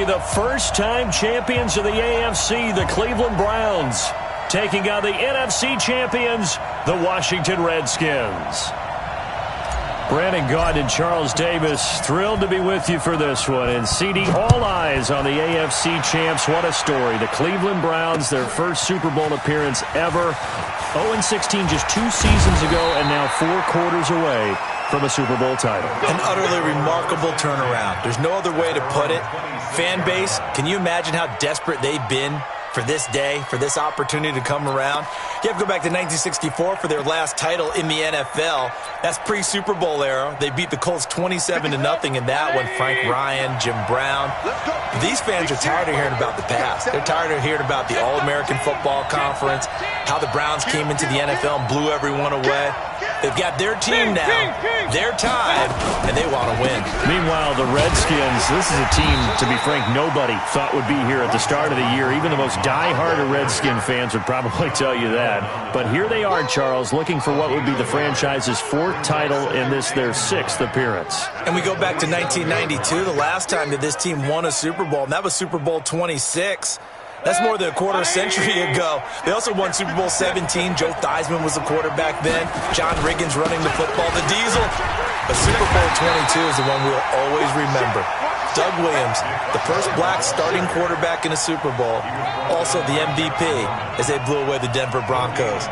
The first-time champions of the AFC, the Cleveland Browns, taking on the NFC champions, the Washington Redskins. Brandon Gaudin and Charles Davis, thrilled to be with you for this one. And CD, all eyes on the AFC champs. What a story. The Cleveland Browns, their first Super Bowl appearance ever. 0-16 just 2 seasons ago, and now 4 quarters away from a Super Bowl title. An utterly remarkable turnaround. There's no other way to put it. Fan base, can you imagine how desperate they've been for this day, for this opportunity to come around? You have to go back to 1964 for their last title in the NFL. That's pre-Super Bowl era. They beat the Colts 27-0 in that one. Frank Ryan, Jim Brown. These fans are tired of hearing about the past. They're tired of hearing about the All-American Football Conference, how the Browns came into the NFL and blew everyone away. They've got their team now, their time, and they want to win. Meanwhile, the Redskins, this is a team, to be frank, nobody thought would be here at the start of the year. Even the most die-hard of Redskin fans would probably tell you that. But here they are, Charles, looking for what would be the franchise's 4th title in this, their 6th appearance. And we go back to 1992, the last time that this team won a Super Bowl, and that was Super Bowl 26. That's more than a quarter century ago. They also won Super Bowl 17. Joe Theismann was the quarterback then. John Riggins running the football, the Diesel. But Super Bowl 22 is the one we'll always remember. Doug Williams, the first black starting quarterback in a Super Bowl, also the MVP as they blew away the Denver Broncos.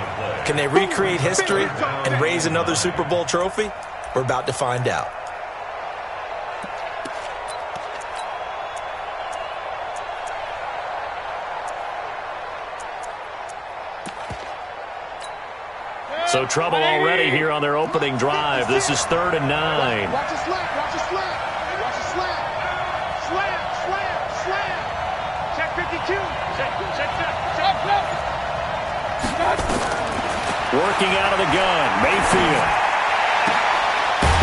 Can they recreate history and raise another Super Bowl trophy? We're about to find out. So trouble already here on their opening drive. This is 3rd and 9. Watch the slant, watch the slant. Watch the slant. Slant. Check 52. Check. Working out of the gun, Mayfield.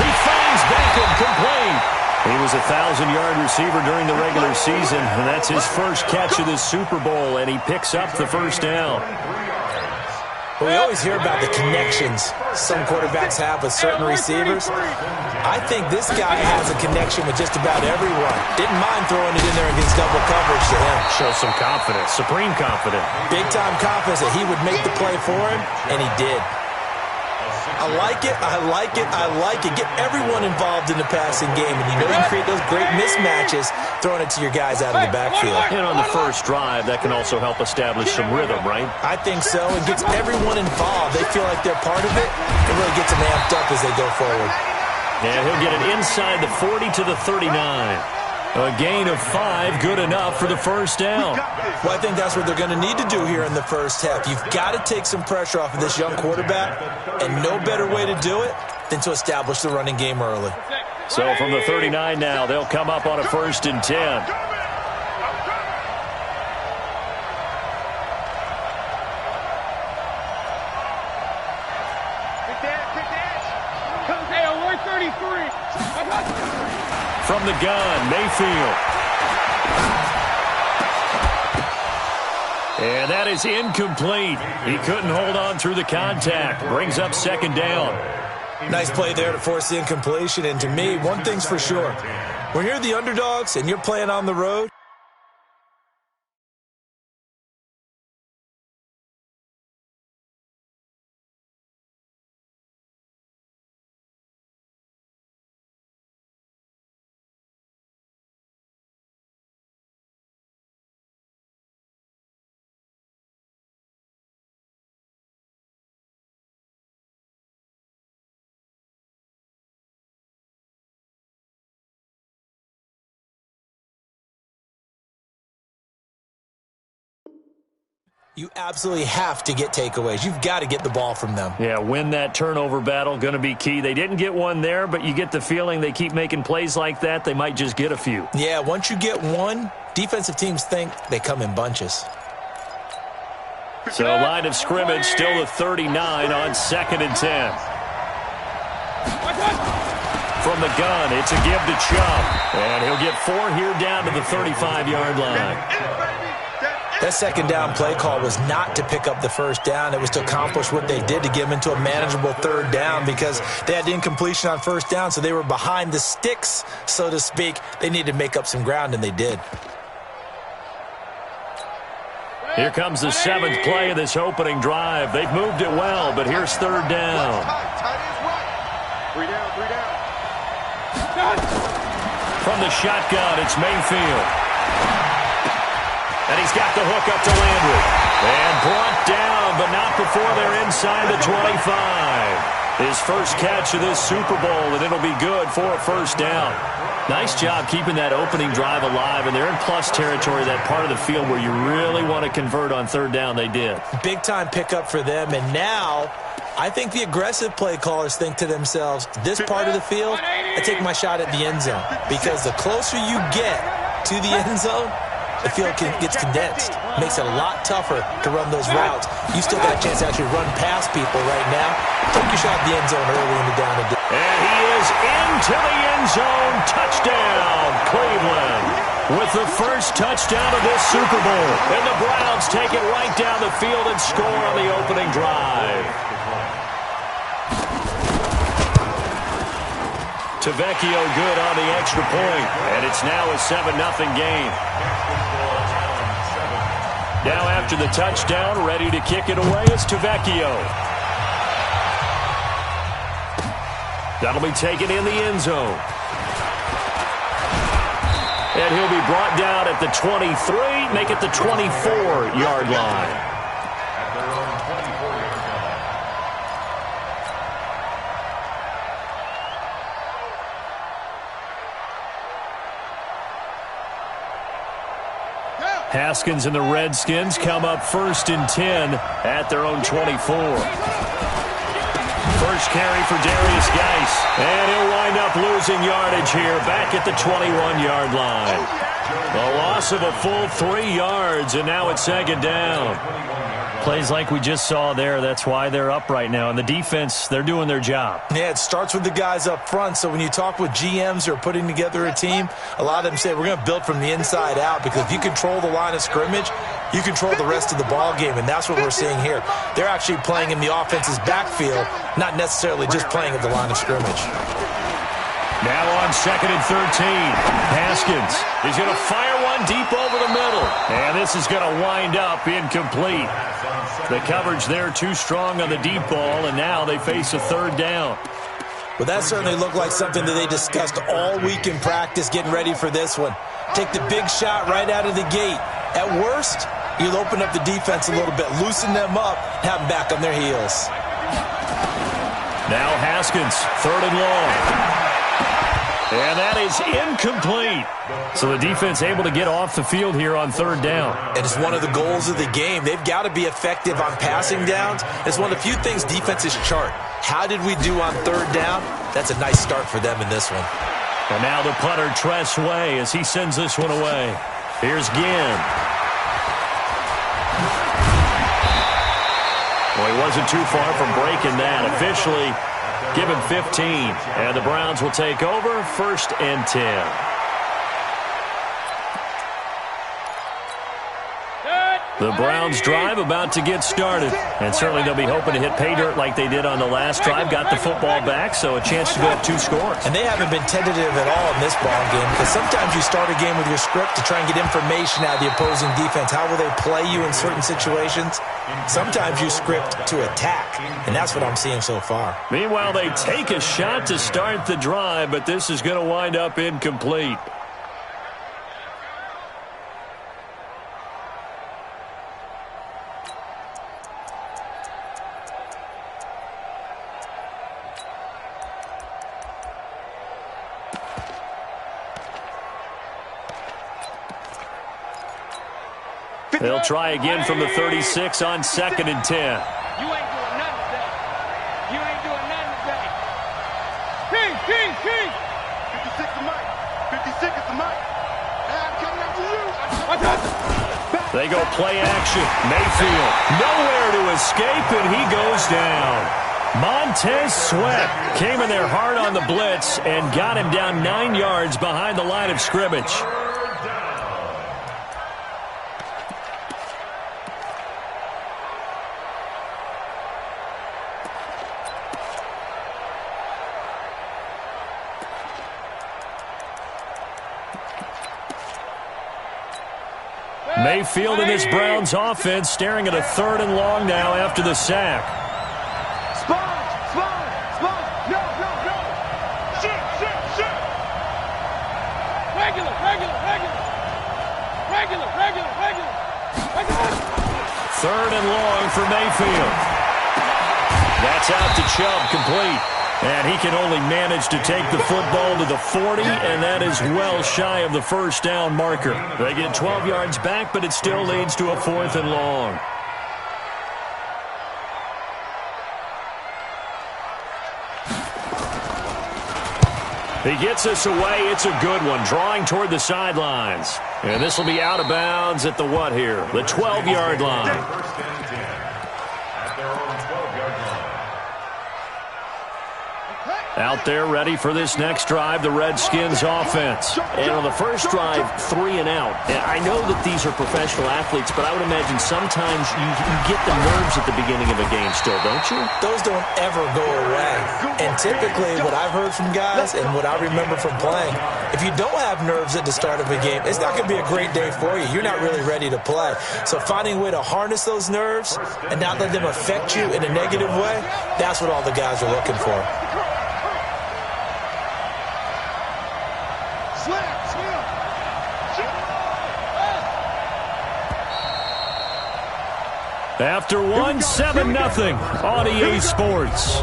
He finds Beckham complete. He was a 1,000-yard receiver during the regular season, and that's his first catch of the Super Bowl, and he picks up the first down. We always hear about the connections some quarterbacks have with certain receivers. I think this guy has a connection with just about everyone. Didn't mind throwing it in there against double coverage to him. Shows some confidence, supreme confidence. Big-time confidence that he would make the play for him, and he did. I like it. Get everyone involved in the passing game, and you can create those great mismatches throwing it to your guys out of the backfield. And on the first drive, that can also help establish some rhythm, right? I think so. It gets everyone involved. They feel like they're part of it. It really gets them amped up as they go forward. And he'll get it inside the 40 to the 39. A gain of 5, good enough for the first down. Well, I think that's what they're going to need to do here in the first half. You've got to take some pressure off of this young quarterback, and no better way to do it than to establish the running game early. So from the 39 now, they'll come up on a 1st and 10. From the gun, Mayfield. And that is incomplete. He couldn't hold on through the contact. Brings up 2nd down. Nice play there to force the incompletion. And to me, one thing's for sure. When you're the underdogs and you're playing on the road, you absolutely have to get takeaways. You've got to get the ball from them. Yeah, win that turnover battle, going to be key. They didn't get one there, but you get the feeling they keep making plays like that, they might just get a few. Yeah, once you get one, defensive teams think they come in bunches. So line of scrimmage, still the 39 on 2nd and 10. From the gun, it's a give to Chubb. And he'll get 4 here down to the 35-yard line. That 2nd down play call was not to pick up the first down. It was to accomplish what they did, to get them into a manageable 3rd down, because they had incompletion on 1st down, so they were behind the sticks, so to speak. They needed to make up some ground, and they did. Here comes the 7th play of this opening drive. They've moved it well, but here's third down. Three down. From the shotgun, it's Mayfield. And he's got the hook up to Landry. And brought down, but not before they're inside the 25. His first catch of this Super Bowl, and it'll be good for a first down. Nice job keeping that opening drive alive, and they're in plus territory, that part of the field where you really want to convert on third down. They did. Big-time pickup for them, and now I think the aggressive play callers think to themselves, this part of the field, I take my shot at the end zone, because the closer you get to the end zone, the field gets condensed. Makes it a lot tougher to run those routes. You still got a chance to actually run past people right now. Take your shot at the end zone early in the down. And he is into the end zone. Touchdown, Cleveland. With the first touchdown of this Super Bowl. And the Browns take it right down the field and score on the opening drive. Tavecchio good on the extra point. And it's now a 7-0 game. Now after the touchdown, ready to kick it away is Tavecchio. That'll be taken in the end zone. And he'll be brought down at the 23, make it the 24-yard line. Haskins and the Redskins come up 1st and 10 at their own 24. First carry for Darius Geis. And he'll wind up losing yardage here back at the 21-yard line. A loss of a full 3 yards, and now it's 2nd down. Plays like we just saw there. That's why they're up right now. And the defense, they're doing their job. Yeah, it starts with the guys up front. So when you talk with GMs who are putting together a team, a lot of them say we're going to build from the inside out, because if you control the line of scrimmage, you control the rest of the ball game, and that's what we're seeing here. They're actually playing in the offense's backfield, not necessarily just playing at the line of scrimmage. Now on 2nd and 13, Haskins is going to fire one deep over the middle. And this is going to wind up incomplete. The coverage there too strong on the deep ball, and now they face a 3rd down. Well, that certainly looked like something that they discussed all week in practice, getting ready for this one. Take the big shot right out of the gate. At worst, you'll open up the defense a little bit, loosen them up, have them back on their heels. Now Haskins, 3rd and long. And that is incomplete. So the defense able to get off the field here on 3rd down. And it's one of the goals of the game. They've got to be effective on passing downs. It's one of the few things defenses chart. How did we do on 3rd down? That's a nice start for them in this one. And now the punter, Tress Way, as he sends this one away. Here's Ginn. Well, he wasn't too far from breaking that. Officially, give him 15. And the Browns will take over 1st and 10. The Browns drive about to get started. And certainly they'll be hoping to hit pay dirt like they did on the last drive. Got the football back, so a chance to go up 2 scores. And they haven't been tentative at all in this ball game, because sometimes you start a game with your script to try and get information out of the opposing defense. How will they play you in certain situations? Sometimes you script to attack, and that's what I'm seeing so far. Meanwhile, they take a shot to start the drive, but this is going to wind up incomplete. They'll try again from the 36 on 2nd and 10. You ain't doing nothing today. You ain't doing nothing today. King. 56 is Mike. 56 is the Mike. And I'm coming after you. They go play action. Mayfield nowhere to escape, and he goes down. Montez Sweat came in there hard on the blitz and got him down 9 yards behind the line of scrimmage. Mayfield and this Browns offense staring at a 3rd and long now after the sack. Third and long for Mayfield. That's out to Chubb, complete. And he can only manage to take the football to the 40, and that is well shy of the first down marker. They get 12 yards back, but it still leads to a 4th and long. He gets us away. It's a good one, drawing toward the sidelines. And this will be out of bounds at the what here? The 12-yard line. Out there ready for this next drive, the Redskins offense. And on the first drive, 3 and out. I know that these are professional athletes, but I would imagine sometimes you get the nerves at the beginning of a game still, don't you? Those don't ever go away. And typically what I've heard from guys and what I remember from playing, if you don't have nerves at the start of a game, it's not going to be a great day for you. You're not really ready to play. So finding a way to harness those nerves and not let them affect you in a negative way, that's what all the guys are looking for. After 1, 7-0 on EA Sports.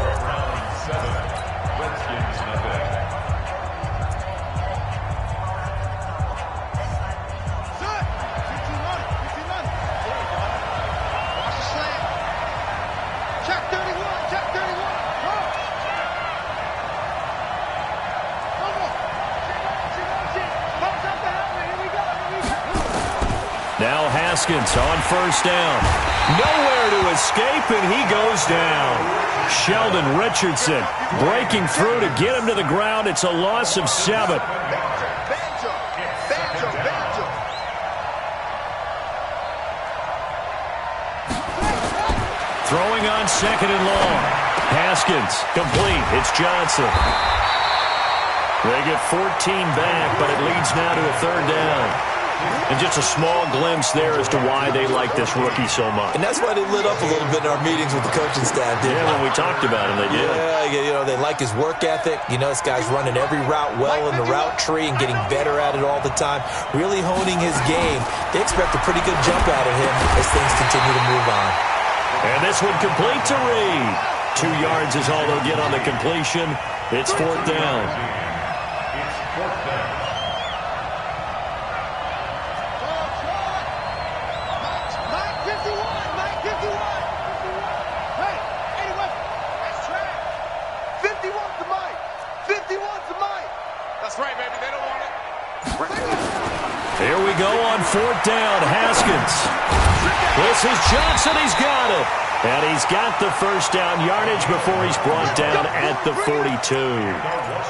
Now Haskins on first down. Nowhere to escape, and he goes down. Sheldon Richardson breaking through to get him to the ground. It's a loss of 7. Throwing on 2nd and long. Haskins complete. It's Johnson. They get 14 back, but it leads now to a 3rd down. And just a small glimpse there as to why they like this rookie so much. And that's why they lit up a little bit in our meetings with the coaching staff, didn't when we talked about him, they did. Yeah, they like his work ethic. This guy's running every route well in the route tree and getting better at it all the time, really honing his game. They expect a pretty good jump out of him as things continue to move on. And this one complete to Reed. 2 yards is all they'll get on the completion. It's 4th down. Here we go on 4th down. Haskins. This is Johnson. He's got it. And he's got the first down yardage before he's brought down at the 42.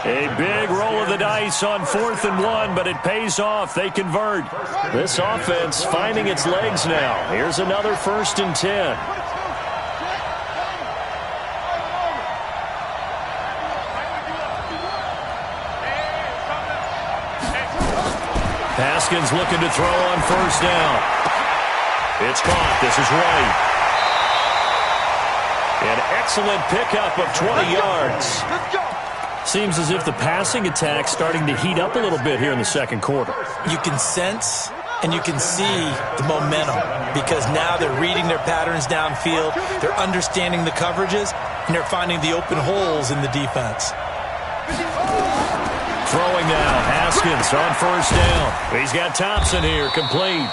A big roll of the dice on 4th and 1, but it pays off. They convert. This offense finding its legs now. Here's another 1st and 10. Haskins looking to throw on first down. It's caught. This is Wright. An excellent pickup of 20 yards. Seems as if the passing attack's starting to heat up a little bit here in the second quarter. You can sense and you can see the momentum because now they're reading their patterns downfield, they're understanding the coverages, and they're finding the open holes in the defense. Throwing now, Haskins on first down. He's got Thompson here, complete.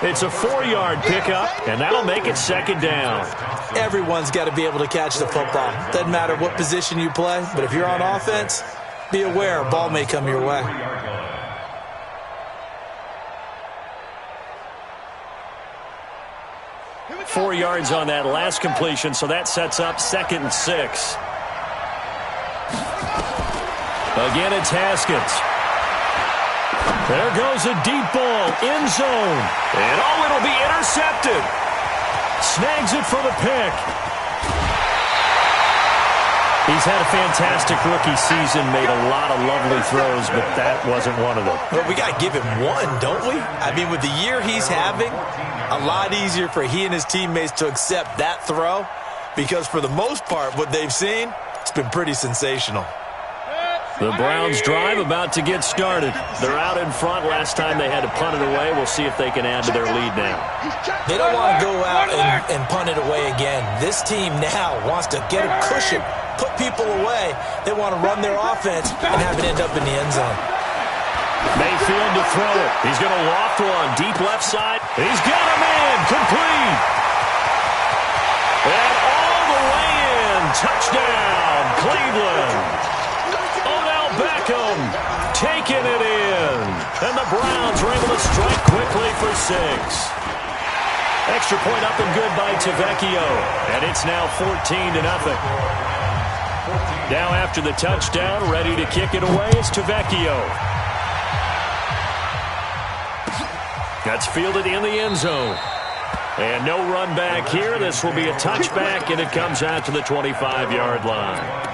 It's a 4-yard pickup, and that'll make it 2nd down. Everyone's got to be able to catch the football. Doesn't matter what position you play, but if you're on offense, be aware a ball may come your way. Four yards on that last completion, so that sets up 2nd and 6. Again, it's Haskins. There goes a deep ball, end zone. And it'll be intercepted. Snags it for the pick. He's had a fantastic rookie season, made a lot of lovely throws, but that wasn't one of them. Well, we got to give him one, don't we? I mean, with the year he's having, a lot easier for he and his teammates to accept that throw because for the most part, what they've seen, it's been pretty sensational. The Browns drive about to get started. They're out in front. Last time they had to punt it away. We'll see if they can add to their lead now. They don't want to go out and punt it away again. This team now wants to get a cushion, put people away. They want to run their offense and have it end up in the end zone. Mayfield to throw it. He's going to loft one. Deep left side. He's got him in. Complete. And all the way in. Touchdown, Cleveland. Beckham taking it in. And the Browns are able to strike quickly for 6. Extra point up and good by Tavecchio. And it's now 14-0. Now after the touchdown, ready to kick it away is Tavecchio. That's fielded in the end zone. And no run back here. This will be a touchback, and it comes out to the 25-yard line.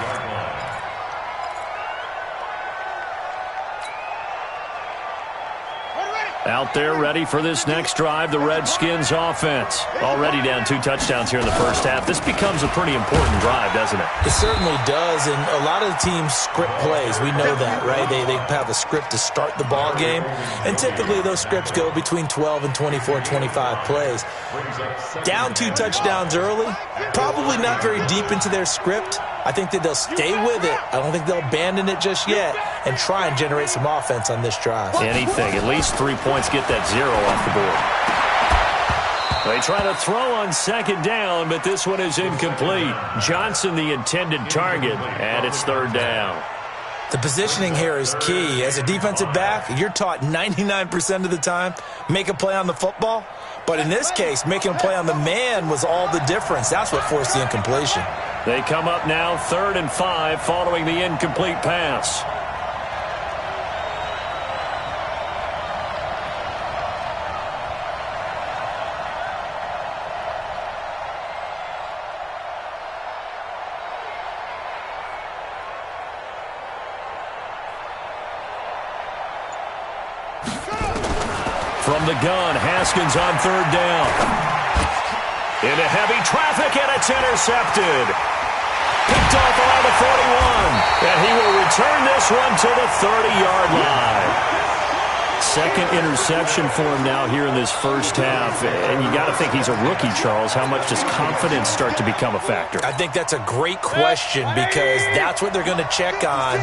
Out there ready for this next drive, the Redskins offense. Already down 2 touchdowns here in the first half. This becomes a pretty important drive, doesn't it? It certainly does, and a lot of the teams script plays. We know that, right? They have a script to start the ball game, and typically those scripts go between 12 and 24, 25 plays. Down 2 touchdowns early, probably not very deep into their script. I think that they'll stay with it. I don't think they'll abandon it just yet and try and generate some offense on this drive. Anything. At least 3 points, get that 0 off the board. They try to throw on second down, but this one is incomplete. Johnson, the intended target, and it's third down. The positioning here is key. As a defensive back, you're taught 99% of the time, make a play on the football. But in this case, making a play on the man was all the difference. That's what forced the incompletion. They come up now 3rd and 5 following the incomplete pass. From the gun, Haskins on 3rd down. Into heavy traffic, and it's intercepted. Picked off around the 41. And he will return this one to the 30-yard line. Second interception for him now here in this first half. And you got to think he's a rookie, Charles. How much does confidence start to become a factor? I think that's a great question because that's what they're going to check on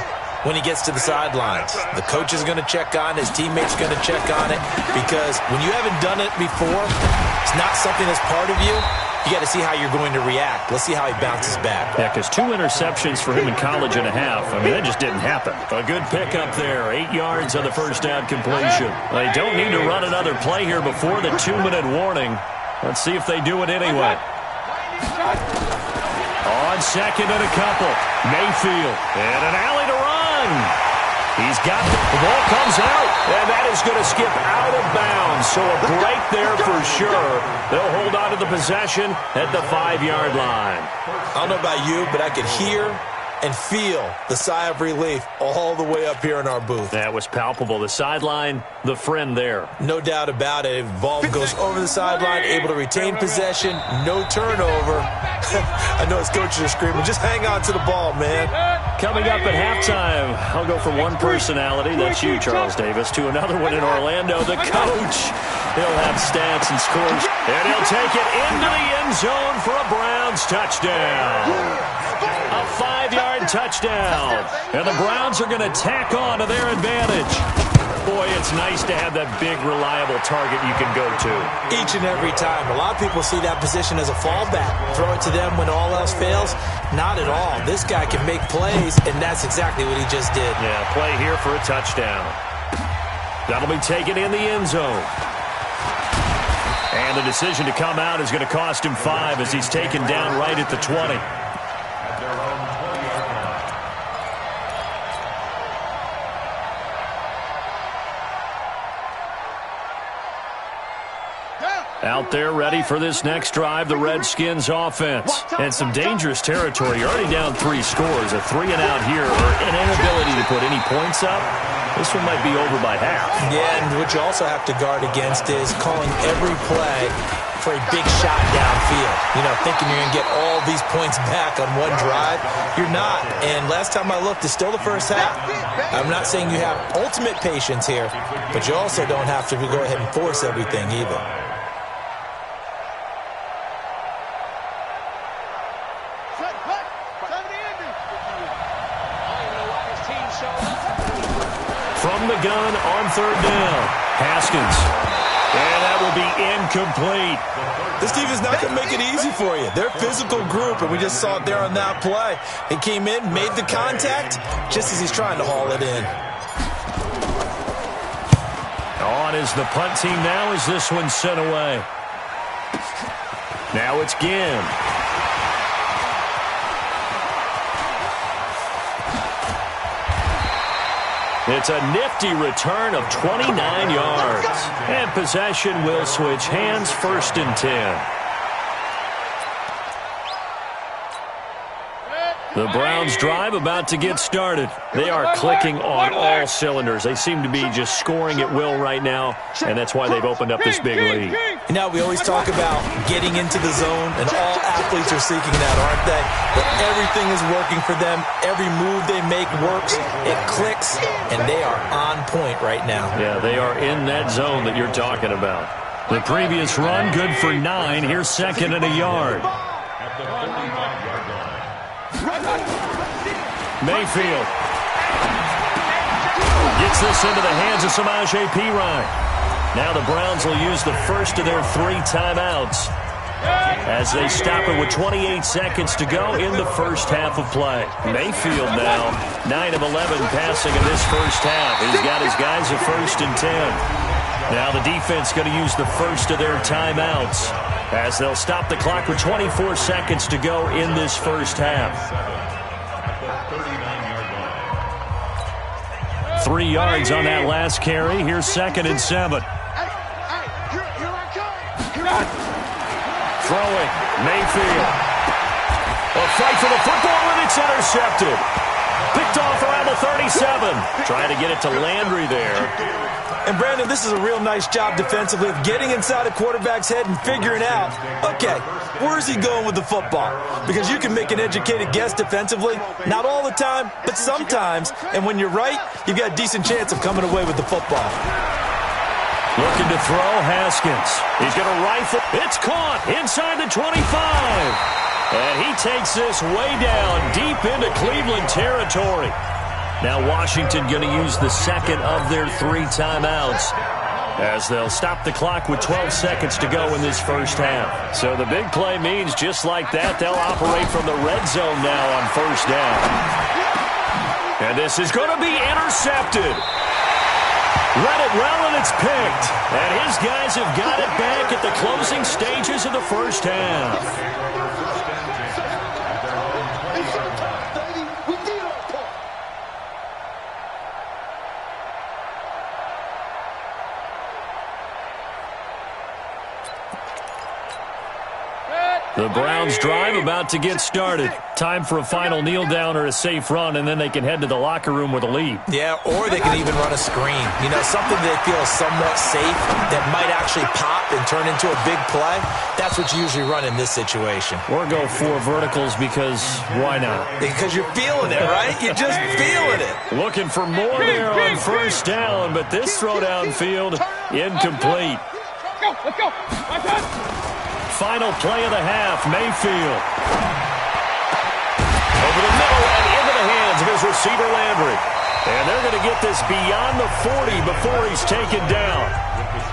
when he gets to the sidelines. The coach is going to check on it. His teammates are going to check on it because when you haven't done it before, it's not something that's part of you. You got to see how you're going to react. Let's see how he bounces back. Yeah, because 2 interceptions for him in college and a half. I mean, that just didn't happen. A good pickup there. 8 yards on the first down completion. They don't need to run another play here before the 2-minute warning. Let's see if they do it anyway. On second and a couple. Mayfield. And an alley to run. He's got the ball comes out, and that is going to skip out of bounds. So a break there for sure. They'll hold on to the possession at the 5-yard line. I don't know about you, but I could hear and feel the sigh of relief all the way up here in our booth. That was palpable. The sideline, the friend there. No doubt about it. Ball goes over the sideline, able to retain possession, no turnover. I know his coaches are screaming, just hang on to the ball, man. Coming up at halftime, I'll go from one personality, that's you, Charles Davis, to another one in Orlando, the coach. He'll have stats and scores, and he'll take it into the end zone for a Browns touchdown. A 5-yard touchdown, and the Browns are going to tack on to their advantage. Boy, it's nice to have that big, reliable target you can go to. Each and every time. A lot of people see that position as a fallback. Throw it to them when all else fails. Not at all. This guy can make plays, and that's exactly what he just did. Yeah, play here for a touchdown. That'll be taken in the end zone. And the decision to come out is going to cost him 5 as he's taken down right at the 20. Out there ready for this next drive, the Redskins offense. And some dangerous territory. You're already down 3 scores. A 3-and-out here, or an inability to put any points up. This one might be over by half. Yeah, and what you also have to guard against is calling every play for a big shot downfield. You know, thinking you're going to get all these points back on one drive. You're not. And last time I looked, it's still the first half. I'm not saying you have ultimate patience here, but you also don't have to go ahead and force everything either. From the gun on 3rd down, Haskins. And that will be incomplete. This defense is not going to make it easy for you. They're a physical group, and we just saw it there on that play. He came in, made the contact, just as he's trying to haul it in. On is the punt team now as this one's sent away. Now it's Ginn. It's a nifty return of 29 yards. And possession will switch hands, 1st and 10. The Browns drive about to get started. They are clicking on all cylinders. They seem to be just scoring at will right now, and that's why they've opened up this big lead. Now, we always talk about getting into the zone, and all athletes are seeking that, aren't they? But everything is working for them. Every move they make works. It clicks, and they are on point right now. Yeah, they are in that zone that you're talking about. The previous run, good for 9. Here's 2nd and a yard. Mayfield gets this into the hands of Samaje Perine. Now the Browns will use the first of their 3 timeouts as they stop it with 28 seconds to go in the first half of play. Mayfield now 9 of 11 passing in this first half. He's got his guys at 1st and 10. Now the defense going to use the first of their timeouts as they'll stop the clock with 24 seconds to go in this first half. 3 yards on that last carry. Here's 2nd and 7. Throwing, Mayfield. A fight for the football, and it's intercepted. Picked off around the 37. Trying to get it to Landry there. And, Brandon, this is a real nice job defensively of getting inside a quarterback's head and figuring out, okay, where's he going with the football? Because you can make an educated guess defensively, not all the time, but sometimes. And when you're right, you've got a decent chance of coming away with the football. Looking to throw, Haskins. He's going to rifle. It's caught inside the 25. And he takes this way down deep into Cleveland territory. Now Washington going to use the second of their 3 timeouts as they'll stop the clock with 12 seconds to go in this first half. So the big play means just like that, they'll operate from the red zone now on 1st down. And this is going to be intercepted. Read it well, and it's picked. And his guys have got it back at the closing stages of the first half. The Browns drive about to get started. Time for a final kneel down or a safe run, and then they can head to the locker room with a lead. Yeah, or they can even run a screen. You know, something they feel is somewhat safe that might actually pop and turn into a big play. That's what you usually run in this situation. Or go 4 verticals because why not? Because you're feeling it, right? You're just feeling it. Looking for more there on 1st down, but this throw downfield incomplete. Let's go. Final play of the half, Mayfield. Over the middle and into the hands of his receiver, Landry. And they're going to get this beyond the 40 before he's taken down.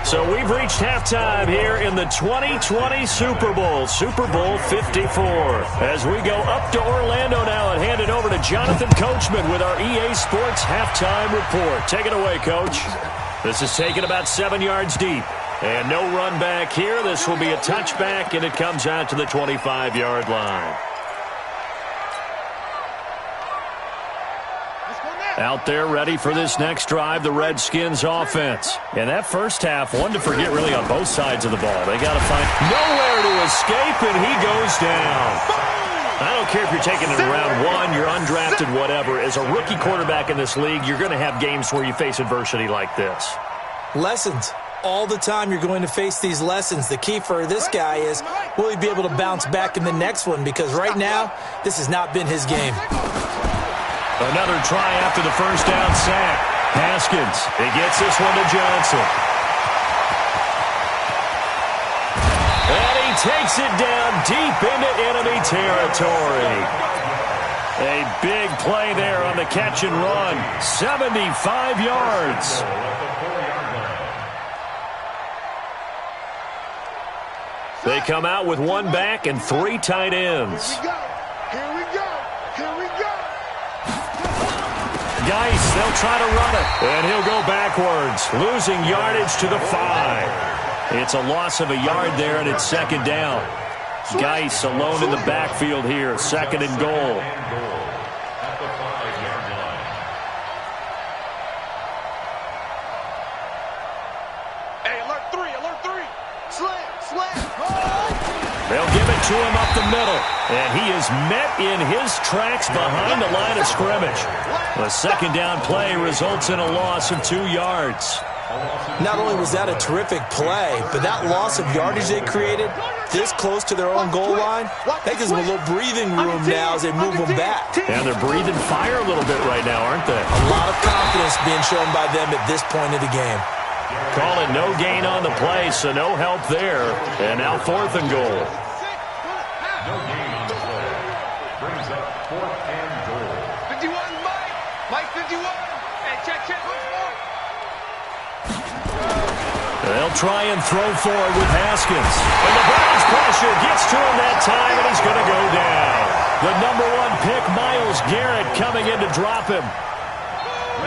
So we've reached halftime here in the 2020 Super Bowl, Super Bowl 54. As we go up to Orlando now and hand it over to Jonathan Coachman with our EA Sports Halftime Report. Take it away, Coach. This is taken about 7 yards deep. And no run back here. This will be a touchback, and it comes out to the 25-yard line. Let's go now. Out there ready for this next drive, the Redskins offense. And that first half, one to forget really on both sides of the ball. They got to find nowhere to escape, and he goes down. I don't care if you're taking it in round one, you're undrafted, whatever. As a rookie quarterback in this league, you're going to have games where you face adversity like this. Lessons. All the time you're going to face these lessons. The key for this guy is, will he be able to bounce back in the next one? Because right now, this has not been his game. Another try after the first down sack. Haskins, he gets this one to Johnson. And he takes it down deep into enemy territory. A big play there on the catch and run. 75 yards. They come out with one back and three tight ends. Here we go. Here we go. Geis, they'll try to run it. And he'll go backwards, losing yardage to the 5. It's a loss of a yard there, and it's second down. Geis alone in the backfield here, second and goal. Hey, alert 3, alert 3. Slam, slam. They'll give it to him up the middle. And he is met in his tracks behind the line of scrimmage. The second down play results in a loss of 2 yards. Not only was that a terrific play, but that loss of yardage they created this close to their own goal line, that gives them a little breathing room now as they move them back. And they're breathing fire a little bit right now, aren't they? A lot of confidence being shown by them at this point of the game. Call it no gain on the play, so no help there. And now fourth and goal. No gain on the play. Brings up fourth and goal. 51, Mike. Mike 51. Hey, check. They'll try and throw forward with Haskins. And the Browns pressure gets to him that time, and he's going to go down. The number 1 pick, Myles Garrett, coming in to drop him.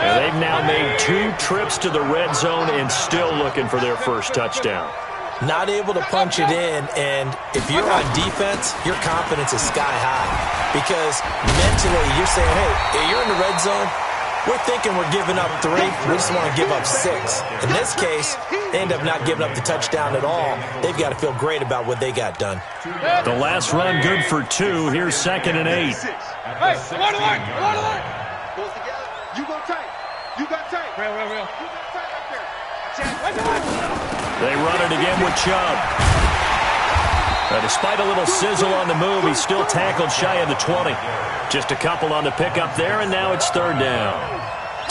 And they've now made 2 trips to the red zone and still looking for their first touchdown. Not able to punch it in, and if you're on defense, your confidence is sky high. Because mentally, you're saying, hey, you're in the red zone, we're thinking we're giving up 3, we just want to give up 6. In this case, they end up not giving up the touchdown at all. They've got to feel great about what they got done. The last run good for 2. Here's second and 8. Hey, one alert. Goes together. You go tight. You got tight. Real. You got tight up there. They run it again with Chubb. Despite a little sizzle on the move, he's still tackled shy of the 20. Just a couple on the pickup there, and now it's third down.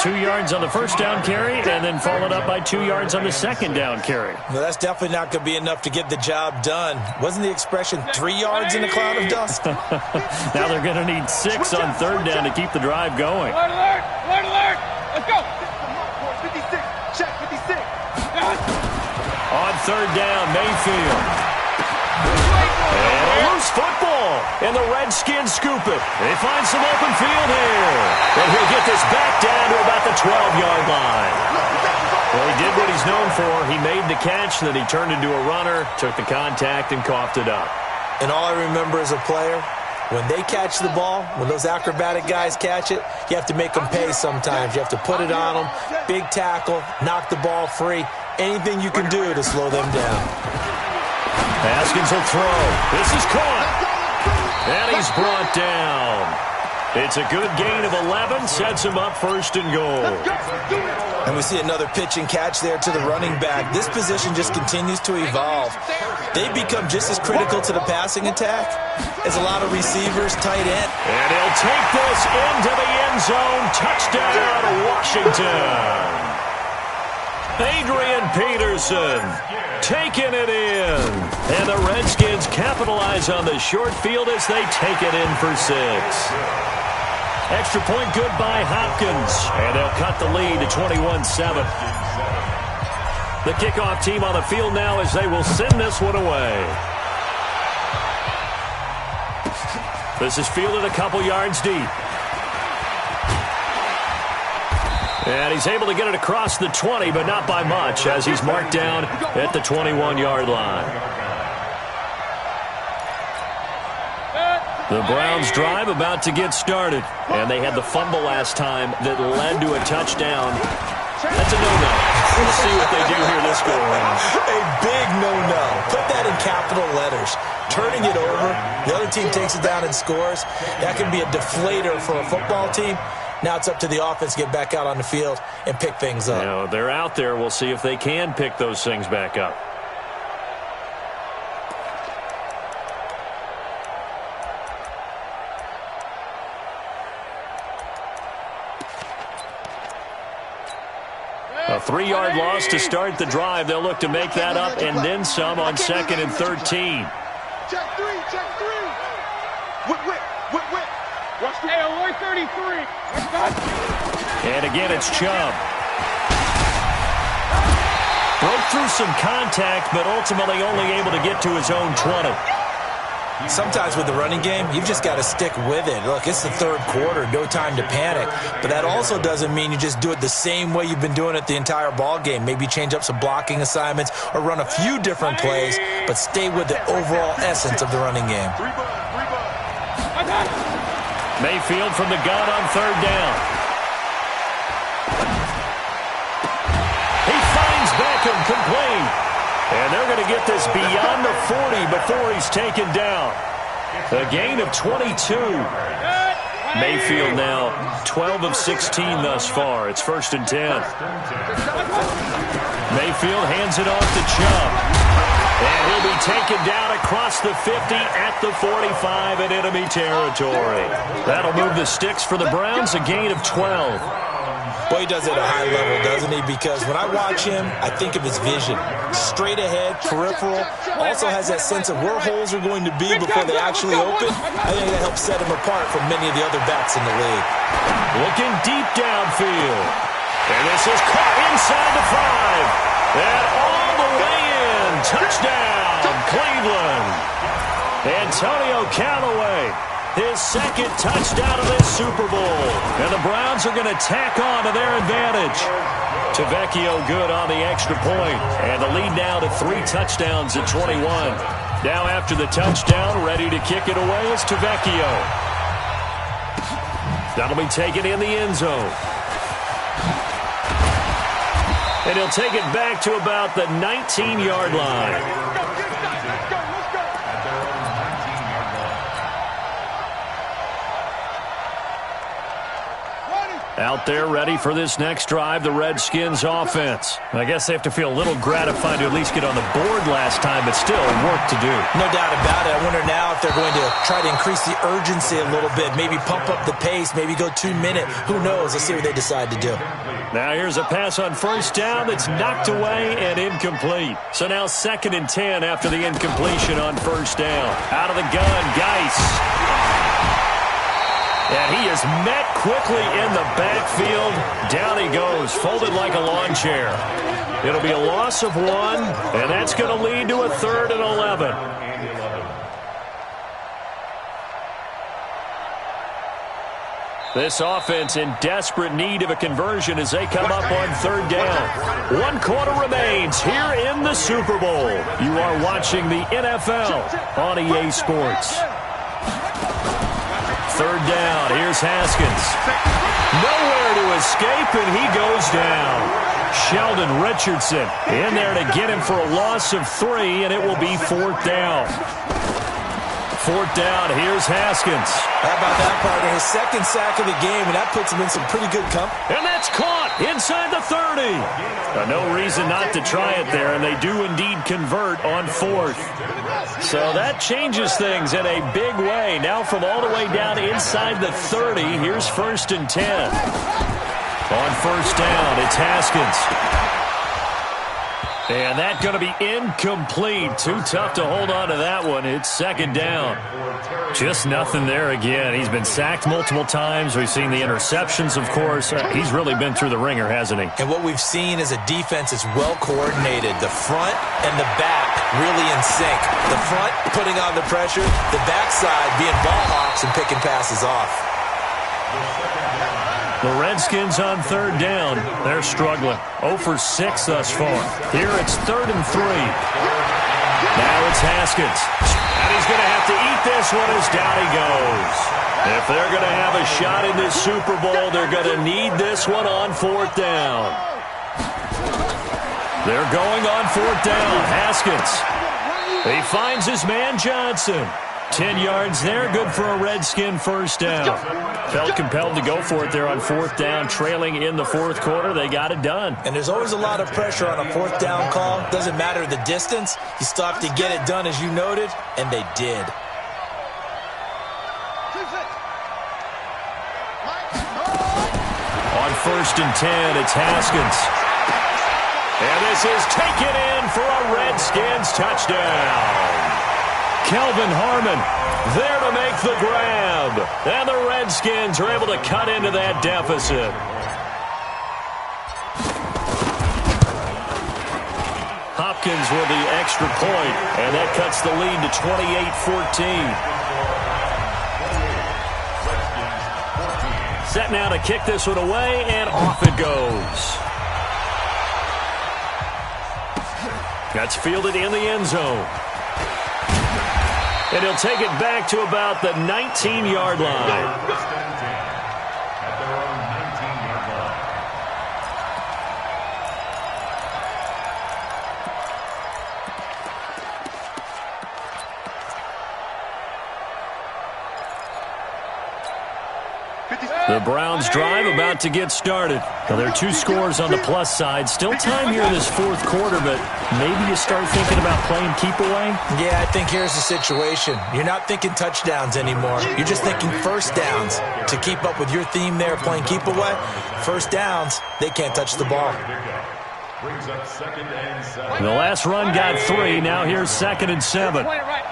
2 yards on the first down carry, and then followed up by 2 yards on the second down carry. Well, that's definitely not going to be enough to get the job done. Wasn't the expression 3 yards in a cloud of dust? Now they're going to need 6 on third down to keep the drive going. Alert. Let's go. 56. Check 56. On third down, Mayfield. And a loose football. And the Redskins scoop it. They find some open field here. And he'll get this back down to about the 12-yard line. Well, he did what he's known for. He made the catch, then he turned into a runner, took the contact, and coughed it up. And all I remember as a player, when they catch the ball, when those acrobatic guys catch it, you have to make them pay sometimes. You have to put it on them, big tackle, knock the ball free. Anything you can do to slow them down. Haskins will throw. This is caught. And he's brought down. It's a good gain of 11. Sets him up first and goal. And we see another pitch and catch there to the running back. This position just continues to evolve. They become just as critical to the passing attack as a lot of receivers, tight end. And he'll take this into the end zone. Touchdown, Washington. Adrian Peterson taking it in. And the Redskins capitalize on the short field as they take it in for 6. Extra point good by Hopkins. And they'll cut the lead to 21-7. The kickoff team on the field now as they will send this one away. This is fielded a couple yards deep. And he's able to get it across the 20, but not by much, as he's marked down at the 21-yard line. The Browns drive about to get started. And they had the fumble last time that led to a touchdown. That's a no-no. We'll see what they do here this go-around. A big no-no. Put that in capital letters. Turning it over, the other team takes it down and scores. That can be a deflator for a football team. Now it's up to the offense to get back out on the field and pick things up. You know, they're out there. We'll see if they can pick those things back up. A 3-yard loss to start the drive. They'll look to make that up and then some on 2nd and 13. Check three, check three. Whip. Watch the Roy 33. And again, it's Chubb. Broke through some contact, but ultimately only able to get to his own 20. Sometimes with the running game, you've just got to stick with it. Look, it's the third quarter, no time to panic. But that also doesn't mean you just do it the same way you've been doing it the entire ball game. Maybe change up some blocking assignments or run a few different plays, but stay with the overall essence of the running game. Mayfield from the gun on 3rd down. He finds Beckham complete. And they're going to get this beyond the 40 before he's taken down. A gain of 22. Mayfield now 12 of 16 thus far. It's 1st and 10. Mayfield hands it off to Chubb. And he'll be taken down across the 50 at the 45 in enemy territory. That'll move the sticks for the Browns, a gain of 12. Boy, he does it at a high level, doesn't he? Because when I watch him, I think of his vision. Straight ahead, peripheral. Also has that sense of where holes are going to be before they actually open. I think that helps set him apart from many of the other backs in the league. Looking deep downfield. And this is caught inside the 5. And all the way in. Touchdown, Cleveland. Antonio Callaway. His 2nd touchdown of this Super Bowl. And the Browns are going to tack on to their advantage. Tavecchio good on the extra point. And the lead now to 3 touchdowns at 21. Now after the touchdown, ready to kick it away is Tavecchio. That'll be taken in the end zone. And he'll take it back to about the 19-yard line. Out there ready for this next drive, the Redskins offense. I guess they have to feel a little gratified to at least get on the board last time, but still work to do. No doubt about it. I wonder now if they're going to try to increase the urgency a little bit, maybe pump up the pace, maybe go 2-minute. Who knows? Let's see what they decide to do. Now here's a pass on 1st down that's knocked away and incomplete. So now 2nd and 10 after the incompletion on 1st down. Out of the gun, Geis. And he is met quickly in the backfield. Down he goes, folded like a lawn chair. It'll be a loss of 1, and that's going to lead to a 3rd and 11. This offense in desperate need of a conversion as they come up on 3rd down. 1 quarter remains here in the Super Bowl. You are watching the NFL on EA Sports. 3rd down. Here's Haskins. Nowhere to escape, and he goes down. Sheldon Richardson in there to get him for a loss of 3, and it will be 4th down. 4th down. Here's Haskins. How about that, partner? His 2nd sack of the game, and that puts him in some pretty good company. And that's caught inside the 30. No reason not to try it there, and they do indeed convert on 4th. So that changes things in a big way. Now from all the way down inside the 30, here's 1st and 10. On 1st down, it's Haskins. And that's going to be incomplete. Too tough to hold on to that one. It's 2nd down. Just nothing there again. He's been sacked multiple times. We've seen the interceptions, of course. He's really been through the ringer, hasn't he? And what we've seen is a defense is well coordinated. The front and the back really in sync. The front putting on the pressure. The backside being ball hawks and picking passes off. The Redskins on 3rd down. They're struggling. 0 for 6 thus far. Here it's 3rd and 3. Now it's Haskins. And he's going to have to eat this one as down he goes. If they're going to have a shot in this Super Bowl, they're going to need this one on 4th down. They're going on 4th down. Haskins. He finds his man Johnson. 10 yards there, good for a Redskin first down. Felt compelled to go for it there on 4th down, trailing in the 4th quarter. They got it done. And there's always a lot of pressure on a 4th down call. Doesn't matter the distance. You still have to get it done, as you noted, and they did. On 1st and 10, it's Haskins. And this is taken in for a Redskins touchdown. Kelvin Harmon there to make the grab. And the Redskins are able to cut into that deficit. Hopkins with the extra point, and that cuts the lead to 28-14. Set now to kick this one away, and off it goes. That's fielded in the end zone. And he'll take it back to about the 19-yard line. The Browns drive about to get started. Well, there are 2 scores on the plus side. Still time here in this 4th quarter, but maybe you start thinking about playing keep away? Yeah, I think here's the situation. You're not thinking touchdowns anymore. You're just thinking first downs. To keep up with your theme there, playing keep away, first downs, they can't touch the ball. The last run got 3. Now here's 2nd and 7. Point it right.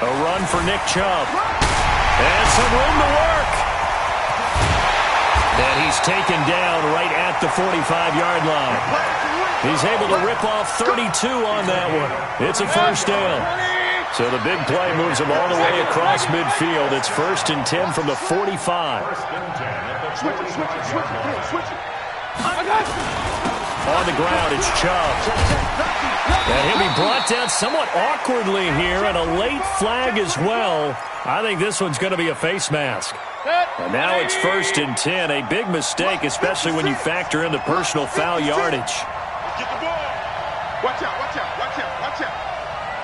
A run for Nick Chubb. And some room to work. And he's taken down right at the 45-yard line. He's able to rip off 32 on that one. It's a first down. So the big play moves him all the way across midfield. It's 1st and 10 from the 45. On the ground, it's Chubb. And he'll be brought down somewhat awkwardly here, and a late flag as well. I think this one's going to be a face mask. And now it's 1st and 10. A big mistake, especially when you factor in the personal foul yardage. Get the ball. Watch out.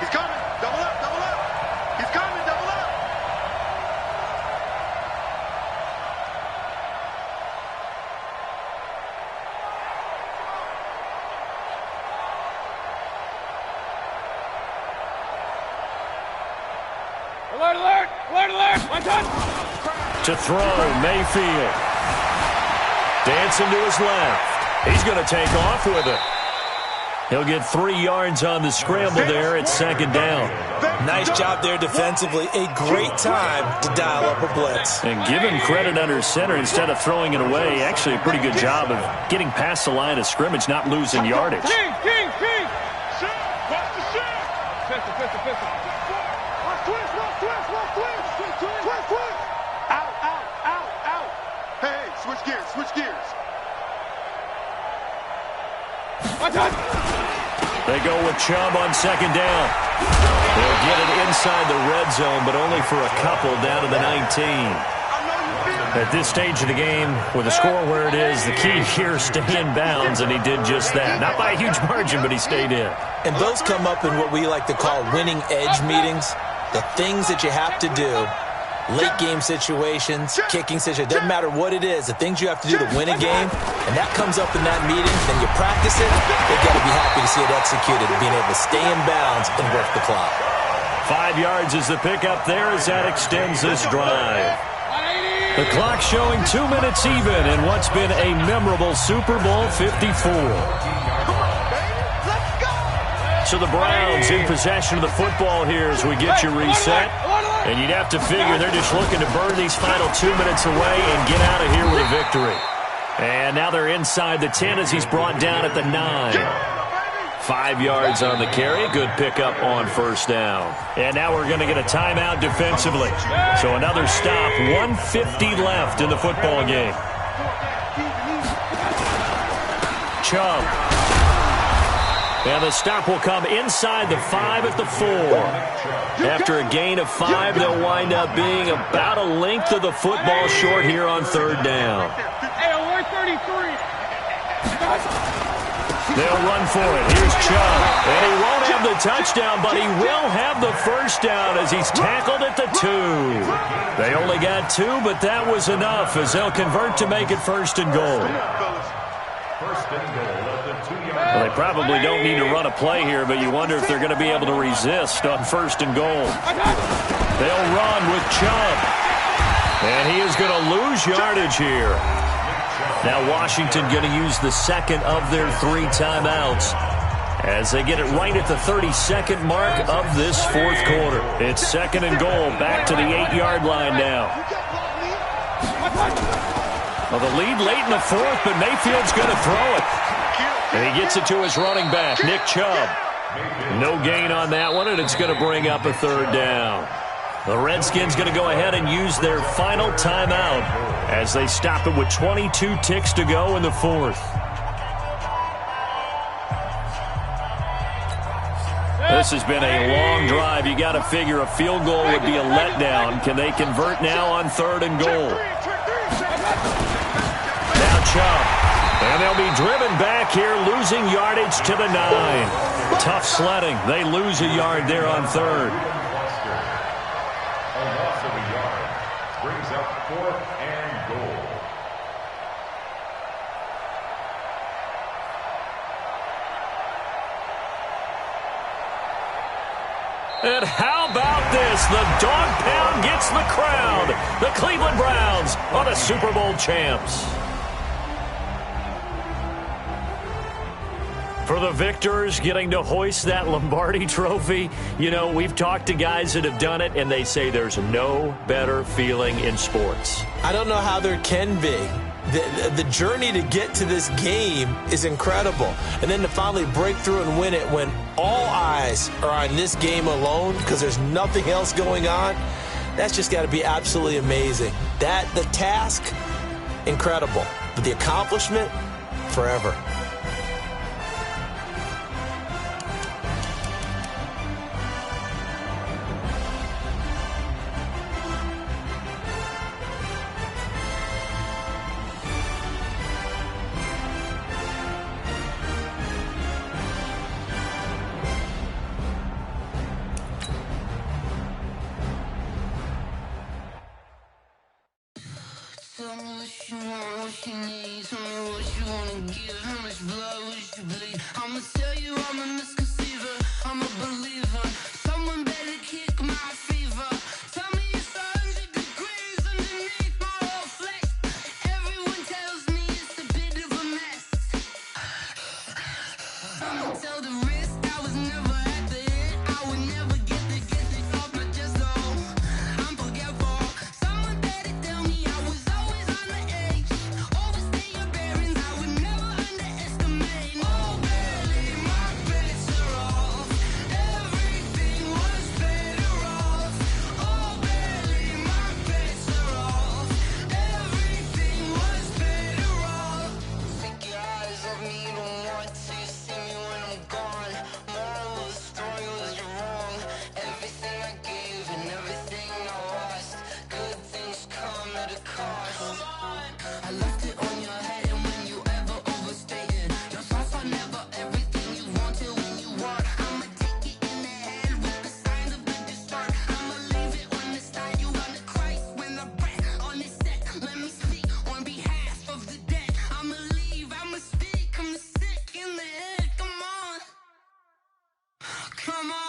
He's coming. Double up. He's coming. Double up. Alert. One touch. To throw, Mayfield. Dancing to his left. He's going to take off with it. He'll get 3 yards on the scramble there at 2nd down. Nice job there defensively. A great time to dial up a blitz. And give him credit under center instead of throwing it away. Actually a pretty good job of getting past the line of scrimmage, not losing yardage. King. Watch the shot. Pistol. Twist. Out. Hey, switch gears. Watch out. They go with Chubb on 2nd down. They'll get it inside the red zone, but only for a couple down to the 19. At this stage of the game, with the score where it is, the key here is stay in bounds, and he did just that. Not by a huge margin, but he stayed in. And those come up in what we like to call winning edge meetings. The things that you have to do, late game situations, kicking situations, doesn't matter what it is, the things you have to do to win a game, and that comes up in that meeting, then you practice it, they've got to be happy to see it executed, being able to stay in bounds and work the clock. 5 yards is the pickup there as that extends this drive. The clock showing 2 minutes even in what's been a memorable Super Bowl 54. So the Browns in possession of the football here as we get you reset. And you'd have to figure they're just looking to burn these final 2 minutes away and get out of here with a victory. And now they're inside the 10 as he's brought down at the 9. 5 yards on the carry. Good pickup on first down. And now we're going to get a timeout defensively. So another stop. 1:50 left in the football game. And the stop will come inside the 5 at the 4. After a gain of 5, they'll wind up being about a length of the football short here on 3rd down. They'll run for it. Here's Chubb. And he won't have the touchdown, but he will have the first down as he's tackled at the 2. They only got 2, but that was enough as they'll convert to make it 1st and goal. Well, they probably don't need to run a play here, but you wonder if they're going to be able to resist on 1st and goal. They'll run with Chubb. And he is going to lose yardage here. Now Washington going to use the second of their 3 timeouts as they get it right at the 32nd mark of this 4th quarter. It's 2nd and goal, back to the 8-yard line now. Well, the lead late in the 4th, but Mayfield's going to throw it. And he gets it to his running back, Nick Chubb. No gain on that one, and it's going to bring up a 3rd down. The Redskins going to go ahead and use their final timeout as they stop it with 22 ticks to go in the 4th. This has been a long drive. You got to figure a field goal would be a letdown. Can they convert now on 3rd and goal? Now Chubb. And they'll be driven back here, losing yardage to the 9. Tough sledding. They lose a yard there on 3rd. Brings up 4th and goal. And how about this? The dog pound gets the crowd. The Cleveland Browns are the Super Bowl champs. For the victors getting to hoist that Lombardi trophy, you know, we've talked to guys that have done it, and they say there's no better feeling in sports. I don't know how there can be. The journey to get to this game is incredible. And then to finally break through and win it when all eyes are on this game alone because there's nothing else going on, that's just got to be absolutely amazing. The task, incredible. But the accomplishment, forever. Tell me what you want, what you need. Tell me what you wanna give. How much blood would you bleed? I'ma tell you I'm a misconceiver. I'm a believer. Someone better kick my fever. Tell me it's 100 degrees underneath my whole flesh. Everyone tells me it's a bit of a mess. I'ma tell the risk I was never at the end. I would never get this off my chest. Oh, I'm forgetful. Someone better tell me I was always on the edge. Overstay your bearings, I would never underestimate. Oh, barely, my bets are off. Everything was better off. Oh, barely, my bets are off. Everything was better off. Take your eyes off me, don't want to see me when I'm gone. Moral of the story was you're wrong. Everything I gave and everything I lost. Good things come at a cost. I left it on your head, and when you ever overstay it, your thoughts are never everything you wanted when you want. I'ma take it in the head with the signs of the distort. I'ma leave it on the side. You on the Christ when I breath on this set. Let me speak on behalf of the dead. I'ma leave, I'ma speak. I'm sick in the head. Come on. Come on.